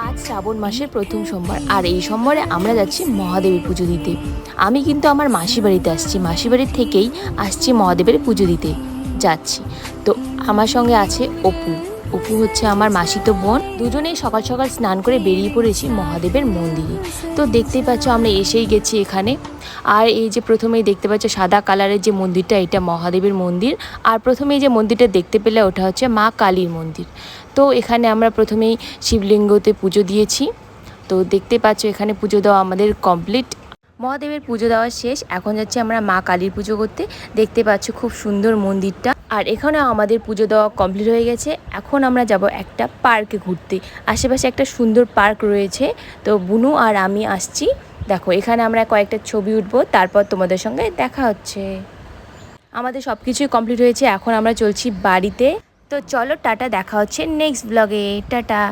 আজ শ্রাবণ মাসের প্রথম সোমবার, আর এই সোমবারে আমরা যাচ্ছি মহাদেবের পুজো দিতে। আমি কিন্তু আমার মাসি বাড়িতে আসছি, মাসি বাড়ির থেকেই আসছি মহাদেবের পুজো দিতে যাচ্ছি। তো আমার সঙ্গে আছে অপু। অপু হচ্ছে আমার মাসিতো বোন। দুজনেই সকাল সকাল স্নান করে বেরিয়ে পড়েছি মহাদেবের মন্দিরে। তো দেখতেই পাচ্ছ আমরা এসেই গেছি এখানে। আর এই যে প্রথমেই দেখতে পাচ্ছ সাদা কালারের যে মন্দিরটা, এটা মহাদেবের মন্দির। আর প্রথমেই যে মন্দিরটা দেখতে পেলে ওটা হচ্ছে মা কালীর মন্দির। তো এখানে আমরা প্রথমেই শিবলিঙ্গতে পুজো দিয়েছি। তো দেখতে পাচ্ছ এখানে পুজো দেওয়া আমাদের কমপ্লিট। মহাদেবের পুজো দেওয়া শেষ, এখন যাচ্ছি আমরা মা কালীর পুজো করতে। দেখতে পাচ্ছ খুব সুন্দর মন্দিরটা। আর এখানে আমাদের পুজো দেওয়া কমপ্লিট হয়ে গেছে। এখন আমরা যাব একটা পার্কে ঘুরতে। আশেপাশে একটা সুন্দর পার্ক রয়েছে। তো বুনু আর আমি আসছি। দেখো এখানে আমরা কয়েকটা ছবি উঠবো, তারপর তোমাদের সঙ্গে দেখা হচ্ছে। আমাদের সব কিছুই কমপ্লিট হয়েছে, এখন আমরা চলছি বাড়িতে। তো চলো টাটা, দেখা হচ্ছে নেক্সট ব্লগে। টাটা।